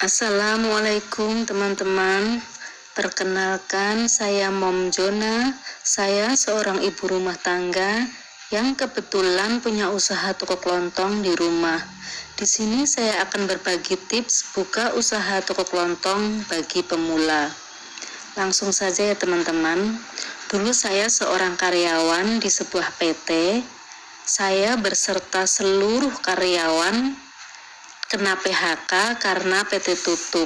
Assalamualaikum teman-teman. Perkenalkan, saya Mom Jona. Saya seorang ibu rumah tangga yang kebetulan punya usaha toko kelontong di rumah. Di sini saya akan berbagi tips buka usaha toko kelontong bagi pemula. Langsung saja ya teman-teman. Dulu saya seorang karyawan di sebuah PT. Saya berserta seluruh karyawan kena PHK karena PT tutup.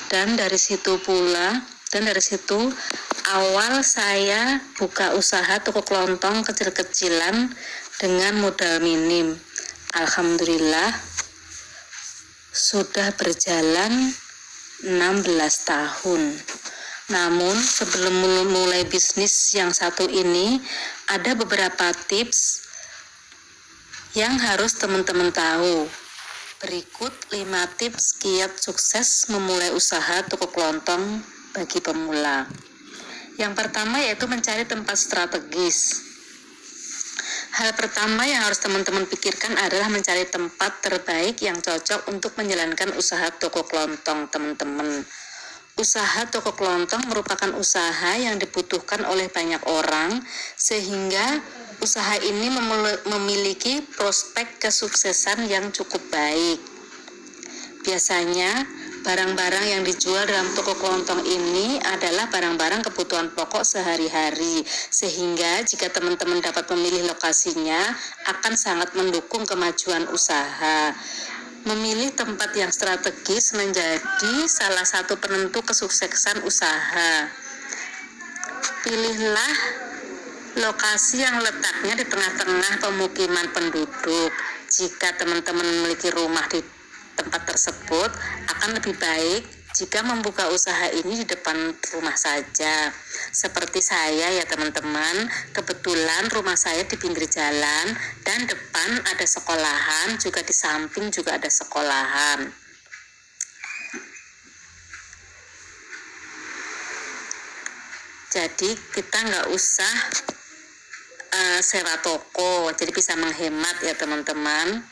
Dan dari situ awal saya buka usaha toko kelontong kecil-kecilan dengan modal minim. Alhamdulillah sudah berjalan 16 tahun. Namun sebelum mulai bisnis yang satu ini, ada beberapa tips yang harus teman-teman tahu. Berikut 5 tips kiat sukses memulai usaha toko kelontong bagi pemula. Yang pertama yaitu mencari tempat strategis. Hal pertama yang harus teman-teman pikirkan adalah mencari tempat terbaik yang cocok untuk menjalankan usaha toko kelontong teman-teman. Usaha toko kelontong merupakan usaha yang dibutuhkan oleh banyak orang, sehingga usaha ini memiliki prospek kesuksesan yang cukup baik. Biasanya, barang-barang yang dijual dalam toko kelontong ini adalah barang-barang kebutuhan pokok sehari-hari, sehingga jika teman-teman dapat memilih lokasinya, akan sangat mendukung kemajuan usaha. Memilih tempat yang strategis menjadi salah satu penentu kesuksesan usaha. Pilihlah lokasi yang letaknya di tengah-tengah pemukiman penduduk. Jika teman-teman memiliki rumah di tempat tersebut, akan lebih baik jika membuka usaha ini di depan rumah saja. Seperti saya ya teman-teman, kebetulan rumah saya di pinggir jalan dan depan ada sekolahan, juga di samping juga ada sekolahan. Jadi kita nggak usah sewa toko, jadi bisa menghemat ya teman-teman.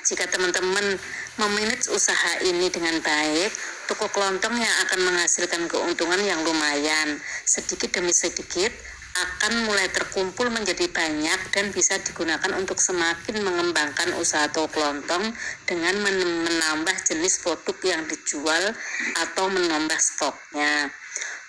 Jika teman-teman memanage usaha ini dengan baik, toko kelontong yang akan menghasilkan keuntungan yang lumayan. Sedikit demi sedikit akan mulai terkumpul menjadi banyak dan bisa digunakan untuk semakin mengembangkan usaha toko kelontong dengan menambah jenis produk yang dijual atau menambah stoknya.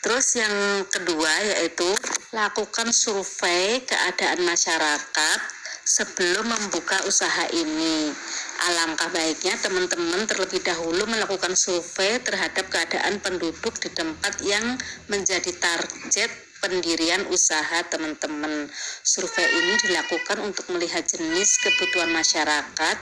Terus yang kedua yaitu lakukan survei keadaan masyarakat sebelum membuka usaha ini. Alangkah baiknya teman-teman terlebih dahulu melakukan survei terhadap keadaan penduduk di tempat yang menjadi target pendirian usaha teman-teman. Survei ini dilakukan untuk melihat jenis kebutuhan masyarakat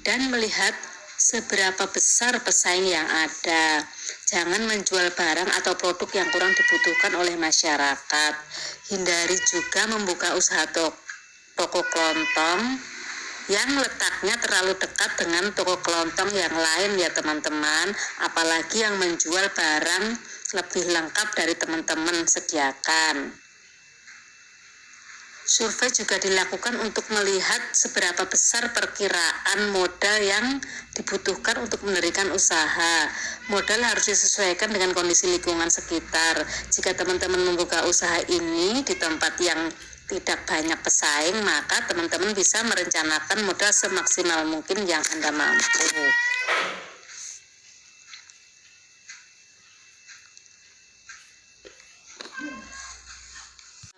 dan melihat seberapa besar pesaing yang ada. Jangan menjual barang atau produk yang kurang dibutuhkan oleh masyarakat. Hindari juga membuka usaha toko kelontong yang letaknya terlalu dekat dengan toko kelontong yang lain ya teman-teman, apalagi yang menjual barang lebih lengkap dari teman-teman sediakan. Survei juga dilakukan untuk melihat seberapa besar perkiraan modal yang dibutuhkan untuk mendirikan usaha. Modal harus disesuaikan dengan kondisi lingkungan sekitar. Jika teman-teman membuka usaha ini di tempat yang tidak banyak pesaing, maka teman-teman bisa merencanakan modal semaksimal mungkin yang Anda mampu.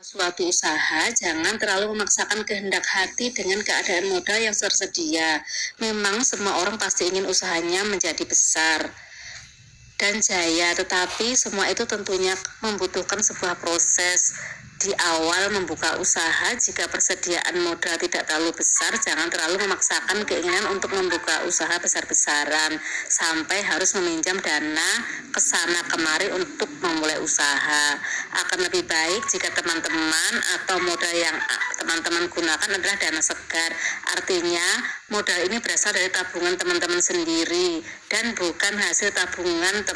Suatu usaha, jangan terlalu memaksakan kehendak hati dengan keadaan modal yang tersedia. Memang semua orang pasti ingin usahanya menjadi besar dan jaya, tetapi semua itu tentunya membutuhkan sebuah proses. Di awal membuka usaha, jika persediaan modal tidak terlalu besar, jangan terlalu memaksakan keinginan untuk membuka usaha besar-besaran sampai harus meminjam dana kesana kemari untuk memulai usaha. Akan lebih baik jika teman-teman atau modal yang teman-teman gunakan adalah dana segar. Artinya modal ini berasal dari tabungan teman-teman sendiri dan bukan hasil tabungan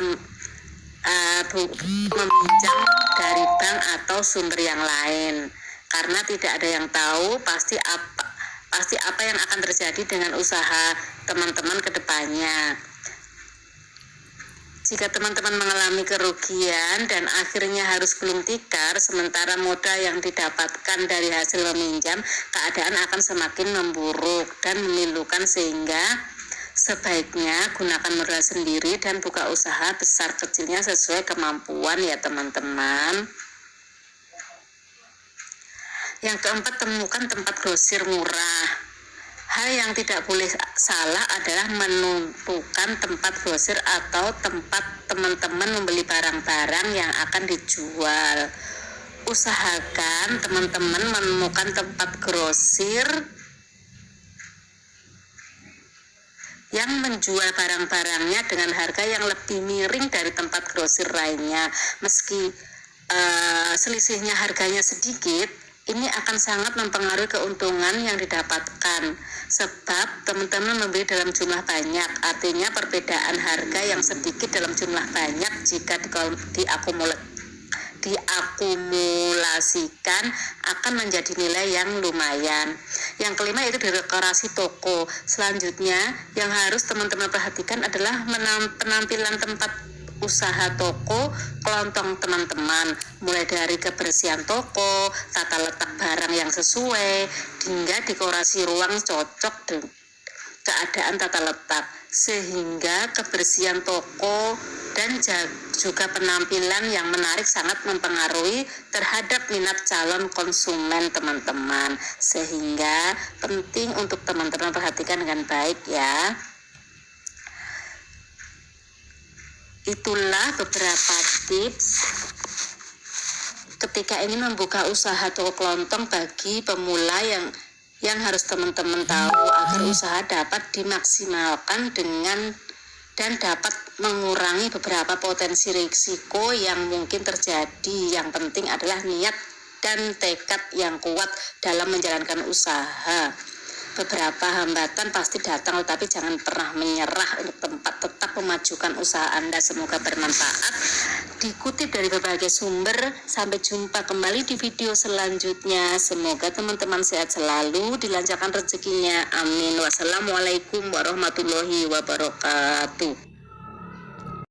meminjam dari bank atau sumber yang lain, karena tidak ada yang tahu pasti apa yang akan terjadi dengan usaha teman-teman ke depannya. Jika teman-teman mengalami kerugian dan akhirnya harus gulung tikar, sementara modal yang didapatkan dari hasil meminjam, keadaan akan semakin memburuk dan memilukan, sehingga sebaiknya gunakan modal sendiri dan buka usaha besar kecilnya sesuai kemampuan ya teman-teman. Yang keempat, temukan tempat grosir murah. Hal yang tidak boleh salah adalah menentukan tempat grosir atau tempat teman-teman membeli barang-barang yang akan dijual. Usahakan teman-teman menemukan tempat grosir yang menjual barang-barangnya dengan harga yang lebih miring dari tempat grosir lainnya. Meski selisihnya harganya sedikit, ini akan sangat mempengaruhi keuntungan yang didapatkan, sebab teman-teman membeli dalam jumlah banyak. Artinya perbedaan harga yang sedikit dalam jumlah banyak jika diakumulasikan akan menjadi nilai yang lumayan. Yang kelima yaitu dekorasi toko. Selanjutnya yang harus teman-teman perhatikan adalah penampilan tempat usaha toko kelontong teman-teman, mulai dari kebersihan toko, tata letak barang yang sesuai, hingga dekorasi ruang cocok dengan keadaan tata letak, sehingga kebersihan toko dan juga penampilan yang menarik sangat mempengaruhi terhadap minat calon konsumen teman-teman, sehingga penting untuk teman-teman perhatikan dengan baik ya. Itulah beberapa tips ketika ingin membuka usaha toko kelontong bagi pemula yang harus teman-teman tahu agar usaha dapat dimaksimalkan dan dapat mengurangi beberapa potensi risiko yang mungkin terjadi. Yang penting adalah niat dan tekad yang kuat dalam menjalankan usaha. Beberapa hambatan pasti datang, tetapi jangan pernah menyerah untuk tetap memajukan usaha Anda. Semoga bermanfaat, dikutip dari berbagai sumber. Sampai jumpa kembali di video selanjutnya. Semoga teman-teman sehat selalu, dilancarkan rezekinya. Amin. Wassalamualaikum warahmatullahi wabarakatuh.